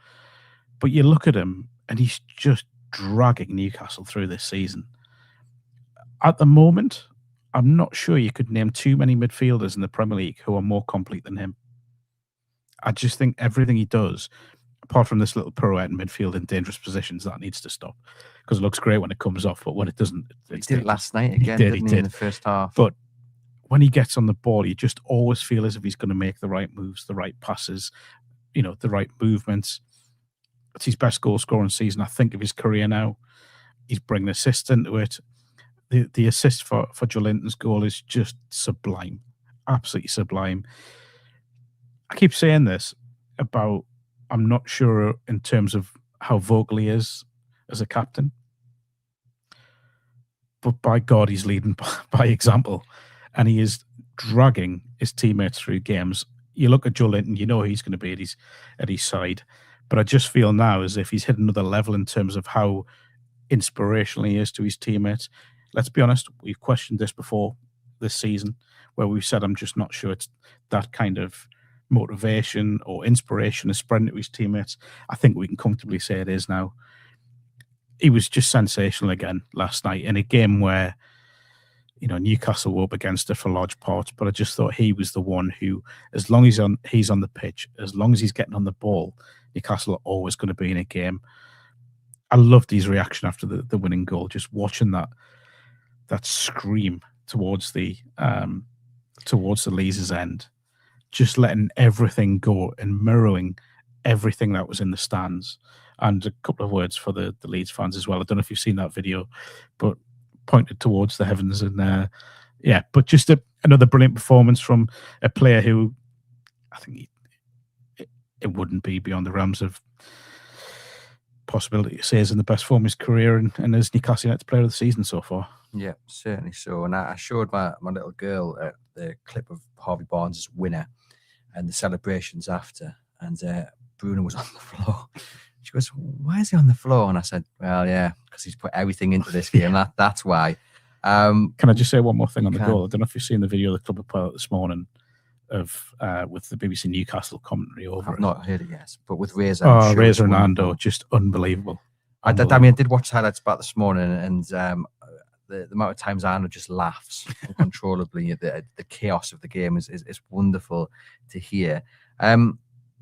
But you look at him, and he's just dragging Newcastle through this season. At the moment, I'm not sure you could name too many midfielders in the Premier League who are more complete than him. I just think everything he does, apart from this little pirouette in midfield in dangerous positions, that needs to stop. Because it looks great when it comes off, but when it doesn't... He did it last night again, didn't he, in the first half? But when he gets on the ball, you just always feel as if he's going to make the right moves, the right passes, the right movements. It's his best goal scoring season, I think, of his career now. He's bringing assists into it. The assist for Joelinton's goal is just sublime, absolutely sublime. I keep saying this about, I'm not sure in terms of how vocal he is as a captain, but by God, he's leading by example, and he is dragging his teammates through games. You look at Joelinton, you know he's going to be at his side, but I just feel now as if he's hit another level in terms of how inspirational he is to his teammates. Let's be honest, we've questioned this before this season, where we've said, I'm just not sure it's that kind of motivation or inspiration is spreading to his teammates. I think we can comfortably say it is now. He was just sensational again last night in a game where, Newcastle were up against it for large parts, but I just thought he was the one who, as long as he's on the pitch, as long as he's getting on the ball, Newcastle are always going to be in a game. I loved his reaction after the winning goal, just watching that scream towards the Leeds' end, just letting everything go and mirroring everything that was in the stands. And a couple of words for the Leeds fans as well. I don't know if you've seen that video, but pointed towards the heavens and but just another brilliant performance from a player who I think it wouldn't be beyond the realms of possibility to say is in the best form of his career and as Newcastle United player of the season so far. Yeah, certainly so. And I showed my little girl the clip of Harvey Barnes' winner and the celebrations after. And Bruno was on the floor. She goes, "Why is he on the floor?" And I said, "Well, yeah, because he's put everything into this game. That's why." Can I just say one more thing on the goal? I don't know if you've seen the video the club put out this morning of with the BBC Newcastle commentary over I've not heard it yet, but with Razor. Razor and Ando, just unbelievable. I mean, I did watch highlights back this morning, and the amount of times Ando just laughs uncontrollably. the chaos of the game is wonderful to hear.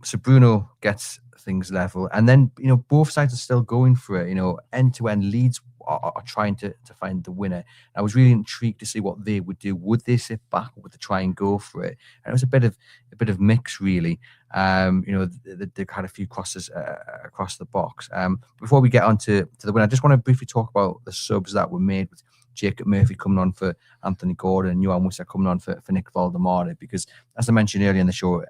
So Bruno gets things level, and then both sides are still going for it. End to end, Leeds are trying to find the winner. I was really intrigued to see what they would do. Would they sit back, or would they try and go for it? And it was a bit of mix, really. They had a few crosses across the box. Before we get on to the winner, I just want to briefly talk about the subs that were made with Jacob Murphy coming on for Anthony Gordon and Johan Wissa coming on for Nick Valdemar, because as I mentioned earlier in the show,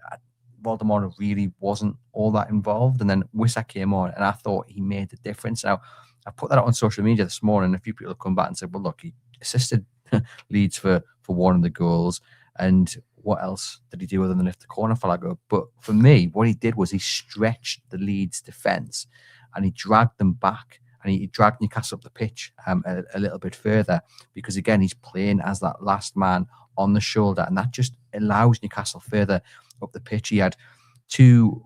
Valdemar really wasn't all that involved, and then Wissa came on, and I thought he made the difference. Now, I put that out on social media this morning, and a few people have come back and said, "Well, look, he assisted Leeds for one of the goals, and what else did he do other than lift the corner flag up?" But for me, what he did was he stretched the Leeds defence, and he dragged them back, and he dragged Newcastle up the pitch a little bit further, because again, he's playing as that last man on the shoulder, and that just allows Newcastle further up the pitch. He had two,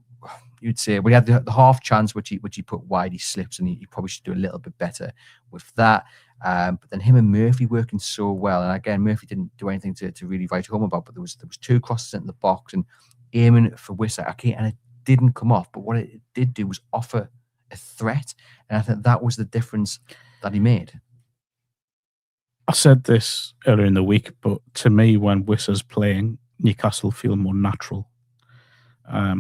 you'd say, we had the half chance which he put wide, he slips, and he probably should do a little bit better with that. But then him and Murphy working so well, and again, Murphy didn't do anything to really write home about, but there was two crosses into the box and aiming for Wissa, and it didn't come off, but what it did do was offer a threat, and I think that was the difference that he made. I said this earlier in the week, but to me, when Wissa's playing, Newcastle feel more natural. I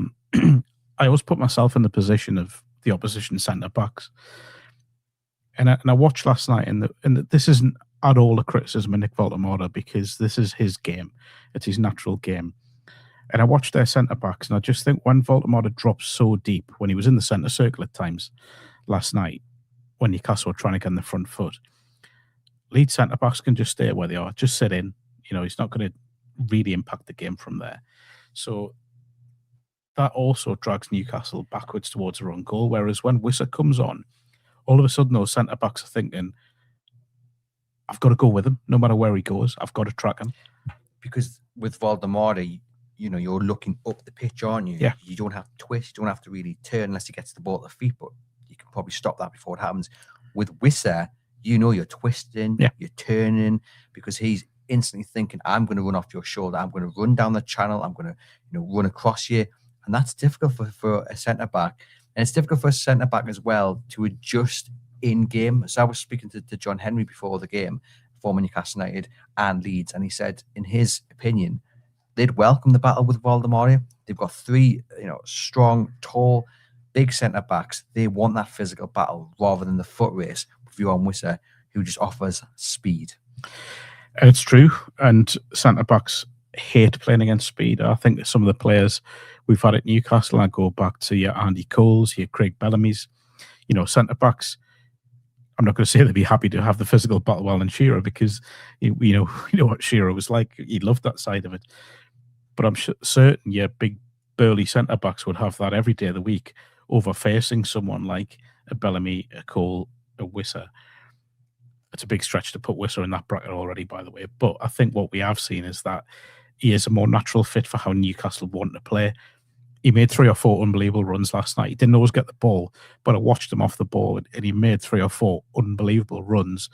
always put myself in the position of the opposition centre backs, and I watched last night, and this isn't at all a criticism of Nick Valdemar, because this is his game, it's his natural game. And I watched their centre backs, and I just think when Valdemar dropped so deep, when he was in the centre circle at times last night, when Newcastle were trying to get in the front foot, Leeds centre backs can just stay where they are, just sit in. He's not going to really impact the game from there. So that also drags Newcastle backwards towards their own goal. Whereas when Wissa comes on, all of a sudden those centre backs are thinking, I've got to go with him, no matter where he goes. I've got to track him. Because with Valdemar, you're looking up the pitch, aren't you? Yeah. You don't have to twist, you don't have to really turn unless he gets the ball at the feet, but you can probably stop that before it happens. With Wissa, you're twisting, you're turning, because he's instantly thinking, I'm going to run off your shoulder, I'm going to run down the channel, I'm going to run across you. And that's difficult for a centre-back. And it's difficult for a centre-back as well to adjust in-game. So I was speaking to John Henry before the game, former Newcastle United and Leeds, and he said, in his opinion, they'd welcome the battle with Valdemar. They've got three strong, tall, big centre-backs. They want that physical battle rather than the foot race with Johan Wissa, who just offers speed. It's true, and centre-backs hate playing against speed. I think that some of the players we've had at Newcastle, I go back to your Andy Coles, your Craig Bellamy's, centre-backs, I'm not going to say they'd be happy to have the physical battle with Alan Shearer, because you know what Shearer was like. He loved that side of it. But I'm certain your big burly centre-backs would have that every day of the week over facing someone like a Bellamy, a Cole, a Wissa. It's a big stretch to put Wissa in that bracket already, by the way. But I think what we have seen is that he is a more natural fit for how Newcastle want to play. He made 3 or 4 unbelievable runs last night. He didn't always get the ball, but I watched him off the ball, and he made 3 or 4 unbelievable runs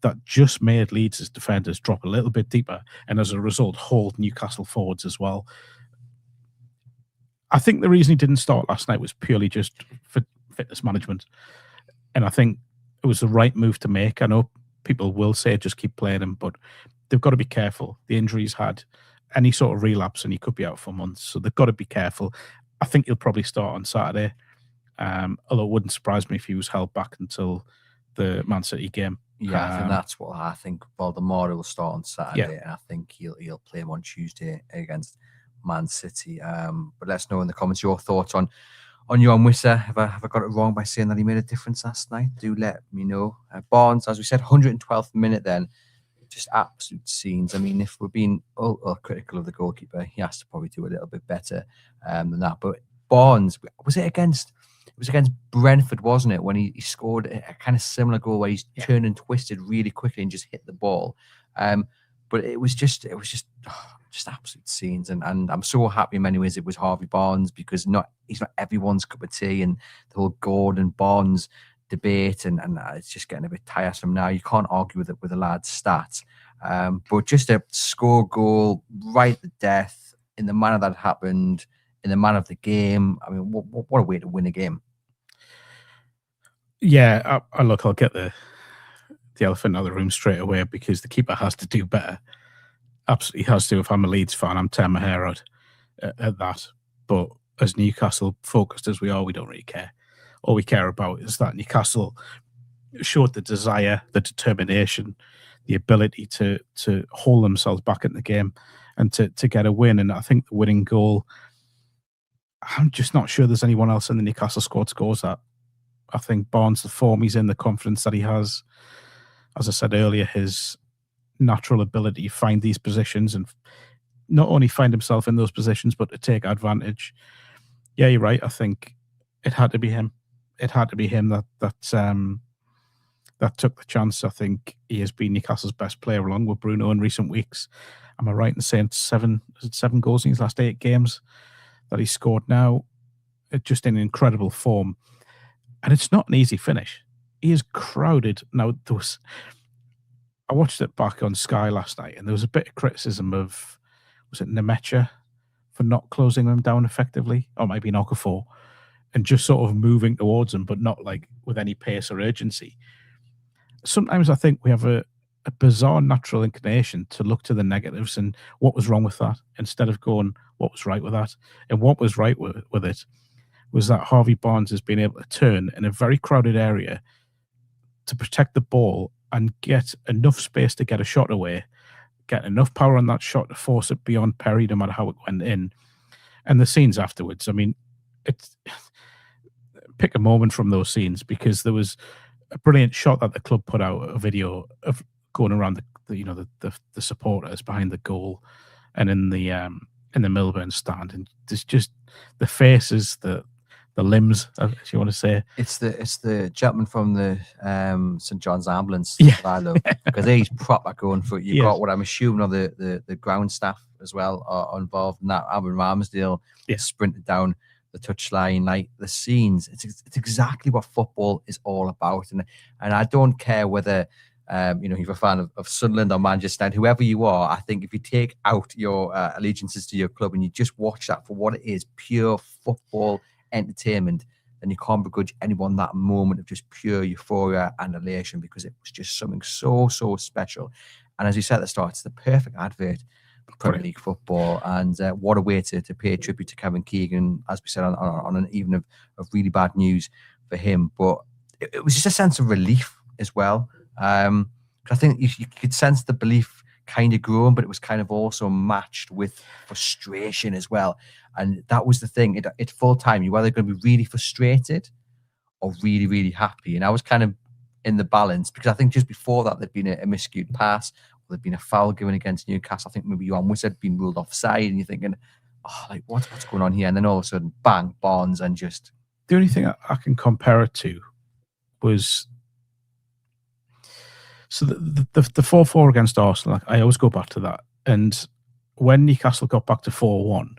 that just made Leeds' defenders drop a little bit deeper, and as a result, hold Newcastle forwards as well. I think the reason he didn't start last night was purely just for fitness management, and I think it was the right move to make. I know people will say just keep playing him, but they've got to be careful. The injury he's had, any sort of relapse, and he could be out for months, so they've got to be careful. I think he'll probably start on Saturday, although it wouldn't surprise me if he was held back until the Man City game. Yeah, I think that's what I think. Valdemar will start on Saturday, Yeah. and I think he'll play him on Tuesday against Man City. But let us know in the comments your thoughts on on Johan Wissa, have I got it wrong by saying that he made a difference last night? Do let me know. Barnes, as we said, 112th minute then. Just absolute scenes. I mean, if we're being critical of the goalkeeper, he has to probably do a little bit better than that. But Barnes, was it against Brentford, wasn't it, when he scored a kind of similar goal where he's turned and twisted really quickly and just hit the ball. But it was just absolute scenes, and I'm so happy in many ways it was Harvey Barnes, because he's not everyone's cup of tea, and the whole Gordon Barnes debate, and it's just getting a bit tiresome now. You can't argue with it with the lad's stats, but just a score goal right at the death in the manner that happened, in the manner of the game. I mean, what a way to win a game. Yeah, I'll get the elephant out of the room straight away, because the keeper has to do better. Absolutely has to. If I'm a Leeds fan, I'm tearing my hair out at that. But as Newcastle focused as we are, we don't really care. All we care about is that Newcastle showed the desire, the determination, the ability to hold themselves back in the game and to get a win. And I think the winning goal, I'm just not sure there's anyone else in the Newcastle squad scores that. I think Barnes, the form he's in, the confidence that he has, as I said earlier, his natural ability to find these positions and not only find himself in those positions, but to take advantage. Yeah, you're right. I think it had to be him. It had to be him that took the chance. I think he has been Newcastle's best player along with Bruno in recent weeks. Am I right in saying 7 goals in his last 8 games that he scored now? Just in incredible form. And it's not an easy finish. He is crowded. Now, I watched it back on Sky last night, and there was a bit of criticism of, was it Nemecha, for not closing him down effectively, or maybe Okafor, and just sort of moving towards him, but not like with any pace or urgency. Sometimes I think we have a bizarre natural inclination to look to the negatives and what was wrong with that, instead of going, what was right with that? And what was right with it was that Harvey Barnes has been able to turn in a very crowded area to protect the ball and get enough space to get a shot away, get enough power on that shot to force it beyond Perry, no matter how it went in. And the scenes afterwards, I mean, pick a moment from those scenes, because there was a brilliant shot that the club put out, a video of going around the supporters behind the goal and in the Milburn stand, and there's just the faces, the limbs, if you want to say. It's the gentleman from the St John's ambulance that I love, because he's proper going for it. You've got what I'm assuming are the ground staff as well are involved in that. Aaron Ramsdale sprinted down the touchline, like the scenes. It's exactly what football is all about, and I don't care whether you're a fan of Sunderland or Manchester United, whoever you are. I think if you take out your allegiances to your club and you just watch that for what it is, pure football entertainment, then you can't begrudge anyone that moment of just pure euphoria and elation, because it was just something so special. And as you said at the start, it's the perfect advert for Premier League football, and what a way to pay a tribute to Kevin Keegan, as we said, on an evening of really bad news for him. But it was just a sense of relief as well. I think you could sense the belief kind of growing, but it was kind of also matched with frustration as well. And that was the thing. At full time, you're either going to be really frustrated or really, really happy. And I was kind of in the balance, because I think just before that, there'd been a miscued pass, or there'd been a foul given against Newcastle. I think maybe Johan Wissa had been ruled offside, and you're thinking, what's going on here? And then all of a sudden, bang, Barnes, and just... The only thing I can compare it to was... So the 4-4 against Arsenal, I always go back to that. And when Newcastle got back to 4-1,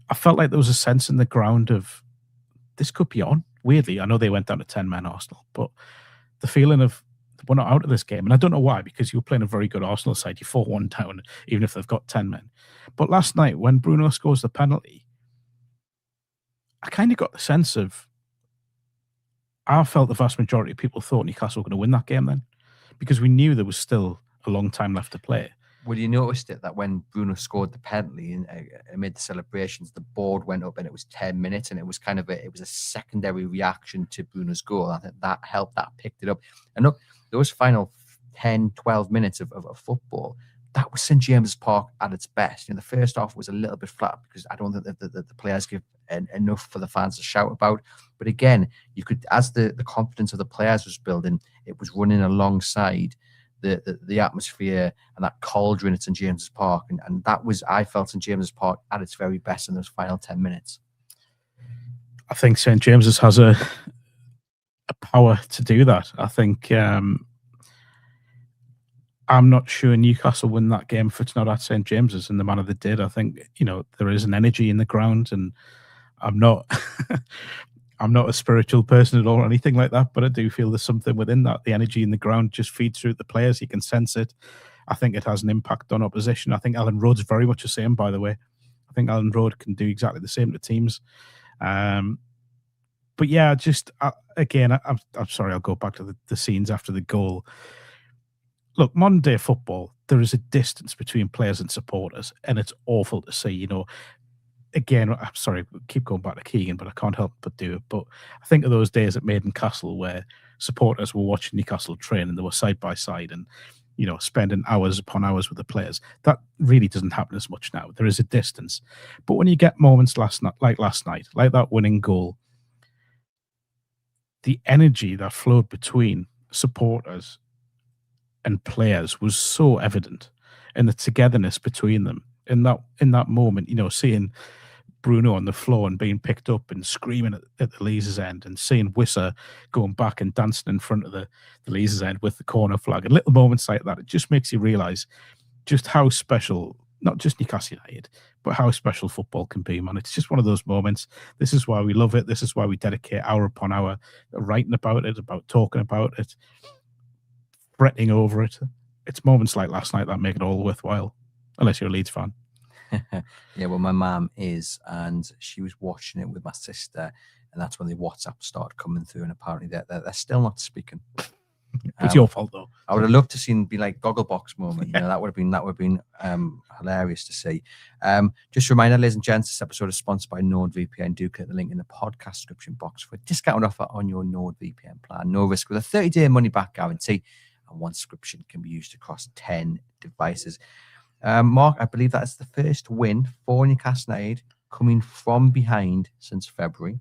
I felt like there was a sense in the ground of, this could be on. Weirdly, I know they went down to 10 men Arsenal, but the feeling of, we're not out of this game. And I don't know why, because you're playing a very good Arsenal side. You're 4-1 down, even if they've got 10 men. But last night, when Bruno scores the penalty, I kind of got the sense of, I felt the vast majority of people thought Newcastle were going to win that game then, because we knew there was still a long time left to play. Well, you noticed it that when Bruno scored the penalty and amid the celebrations, the board went up and it was 10 minutes, and it was kind of a secondary reaction to Bruno's goal. I think that helped, that picked it up. And look, those final 10, 12 minutes of football, that was St James's Park at its best. The first half was a little bit flat because I don't think that the players give enough for the fans to shout about. But again, you could, as the confidence of the players was building, it was running alongside the atmosphere and that cauldron at St James's Park, and that was, I felt, St James's Park at its very best in those final 10 minutes. I think St James's has a power to do that. I think I'm not sure Newcastle win that game if it's not at St James's in the manner they did. I think there is an energy in the ground, and I'm not I'm not a spiritual person at all or anything like that, but I do feel there's something within that. The energy in the ground just feeds through the players. You can sense it. I think it has an impact on opposition. I think Alan Road's very much the same, by the way. I think Alan Road can do exactly the same to teams. But yeah, again, I'm sorry, I'll go back to the scenes after the goal. Look, modern day football, there is a distance between players and supporters, and it's awful to see. Again, I'm sorry, keep going back to Keegan, but I can't help but do it. But I think of those days at Maiden Castle where supporters were watching Newcastle train and they were side by side and, spending hours upon hours with the players. That really doesn't happen as much now. There is a distance. But when you get moments like last night, like that winning goal, the energy that flowed between supporters and players was so evident, and the togetherness between them in that moment, seeing Bruno on the floor and being picked up and screaming at the Leeds end, and seeing Wissa going back and dancing in front of the Leeds end with the corner flag, and little moments like that, it just makes you realise just how special, not just Newcastle United, but how special football can be, man. It's just one of those moments. This is why we love it. This is why we dedicate hour upon hour writing about it, about talking about it, fretting over it. It's moments like last night that make it all worthwhile, unless you're a Leeds fan. Yeah, well, my mum is, and she was watching it with my sister, and that's when the WhatsApp started coming through, and apparently they're still not speaking. It's your fault, though. I would have loved to see be like Gogglebox moment. Yeah. That would have been hilarious to see. Just a reminder, ladies and gents, this episode is sponsored by NordVPN. Do click the link in the podcast description box for a discount offer on your NordVPN plan. No risk with a 30-day money-back guarantee, and one subscription can be used across 10 devices. Mark, I believe that is the first win for Newcastle United coming from behind since February.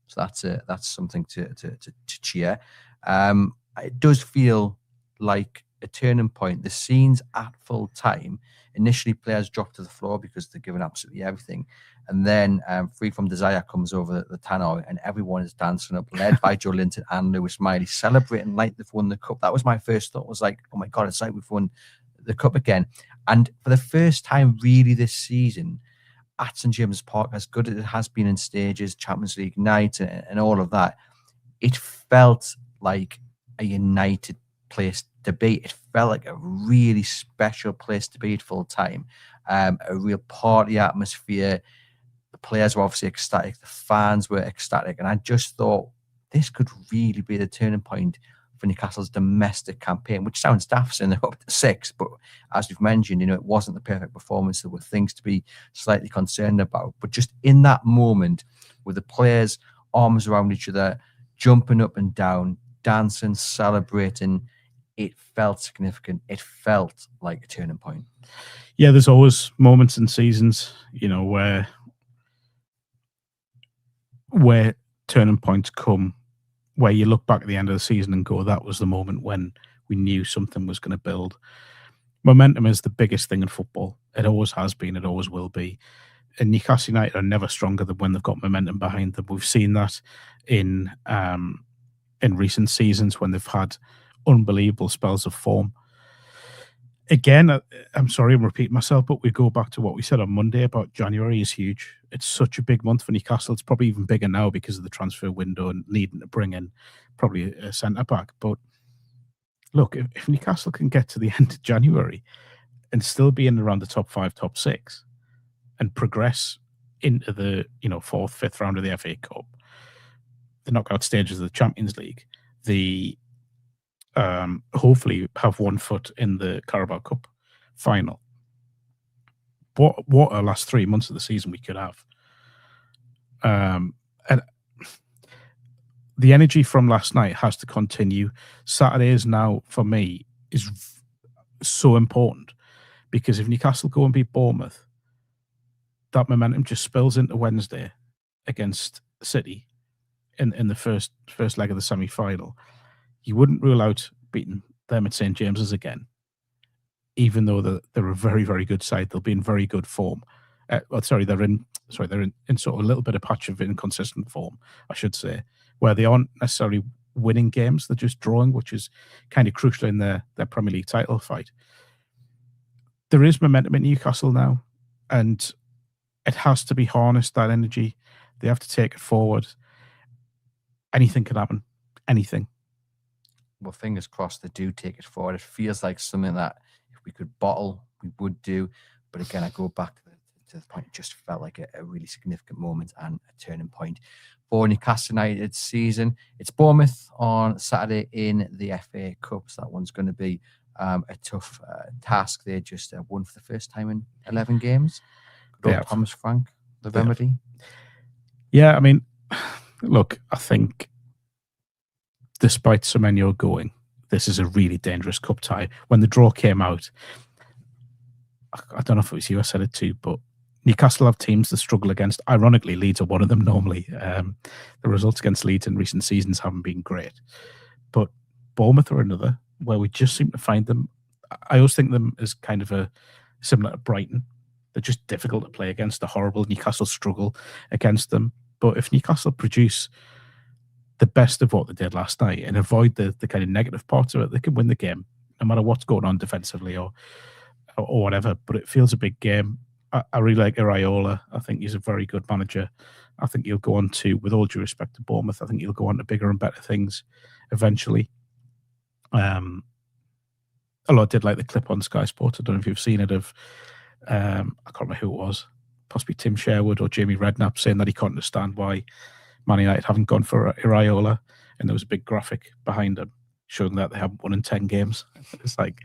So that's something to cheer. It does feel like a turning point. The scenes at full time, initially players drop to the floor because they're given absolutely everything. And then Free From Desire comes over the tannoy and everyone is dancing up, led by Joe Linton and Lewis Miley, celebrating like they've won the cup. That was my first thought, was like, oh my God, it's like we've won the cup again. And for the first time really this season at St James's Park, as good as it has been in stages, Champions League night and all of that, it felt like a united place to be. It felt like a really special place to be at full time. A real party atmosphere. The players were obviously ecstatic. The fans were ecstatic. And I just thought this could really be the turning point for Newcastle's domestic campaign, which sounds daft saying they're up to 6, but as we've mentioned, it wasn't the perfect performance. There were things to be slightly concerned about. But just in that moment, with the players arms around each other, jumping up and down, dancing, celebrating, it felt significant. It felt like a turning point. Yeah, there's always moments in seasons, where turning points come, where you look back at the end of the season and go, that was the moment when we knew something was going to build. Momentum is the biggest thing in football. It always has been. It always will be. And Newcastle United are never stronger than when they've got momentum behind them. We've seen that in recent seasons when they've had unbelievable spells of form. Again, I'm sorry I'm repeating myself, but we go back to what we said on Monday about January is huge. It's such a big month for Newcastle. It's probably even bigger now because of the transfer window and needing to bring in probably a centre-back. But look, if Newcastle can get to the end of January and still be in around the top 5, top 6 and progress into the 4th, 5th round of the FA Cup, the knockout stages of the Champions League, the hopefully have one foot in the Carabao Cup final. What a last 3 months of the season we could have. And the energy from last night has to continue. Saturdays now, for me, is so important Because if Newcastle go and beat Bournemouth, that momentum just spills into Wednesday against City in the first leg of the semi-final. You wouldn't rule out beating them at St James's again, even though they're a very, very good side. They'll be in very good form. They're in sort of a little bit of patch of inconsistent form, I should say, where they aren't necessarily winning games, they're just drawing, which is kind of crucial in their Premier League title fight. There is momentum in Newcastle now, and it has to be harnessed, that energy. They have to take it forward. Anything can happen. Anything. Well, fingers crossed they do take it forward. It feels like something that if we could bottle, we would do. But again, I go back to the point, it just felt like a really significant moment and a turning point for Newcastle United season. It's Bournemouth on Saturday in the FA Cup. So that one's going to be a tough task. They just won for the first time in 11 games. Good old Thomas Frank, the remedy. Yeah, I mean, look, I think despite Semenyo going, this is a really dangerous cup tie. When the draw came out, I don't know if it was you I said it to, but Newcastle have teams that struggle against. Ironically, Leeds are one of them normally. The results against Leeds in recent seasons haven't been great. But Bournemouth are another, where we just seem to find them. I always think them as kind of similar to Brighton. They're just difficult to play against. They're horrible. Newcastle struggle against them. But if Newcastle produce the best of what they did last night and avoid the kind of negative parts of it, they can win the game, no matter what's going on defensively or whatever. But it feels a big game. I really like Iraola. I think he's a very good manager. I think he'll go on to, with all due respect to Bournemouth, I think he'll go on to bigger and better things eventually. Although I did like the clip on Sky Sports. I don't know if you've seen it of, I can't remember who it was, possibly Tim Sherwood or Jamie Redknapp, saying that he can't understand why Man United haven't gone for Iraola. And there was a big graphic behind him showing that they haven't won in 10 games. It's like,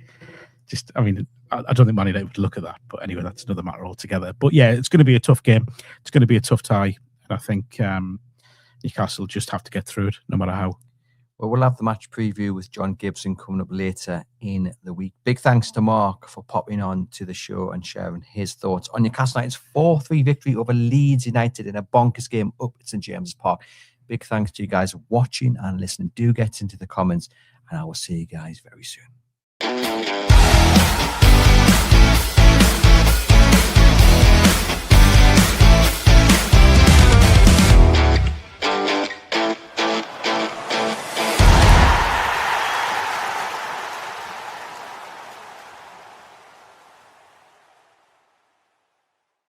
I don't think Man United would look at that. But anyway, that's another matter altogether. But yeah, it's going to be a tough game. It's going to be a tough tie. And I think Newcastle just have to get through it, no matter how. Well, we'll have the match preview with John Gibson coming up later in the week. Big thanks to Mark for popping on to the show and sharing his thoughts on Newcastle United's 4-3 victory over Leeds United in a bonkers game up at St James's Park. Big thanks to you guys watching and listening. Do get into the comments, and I will see you guys very soon.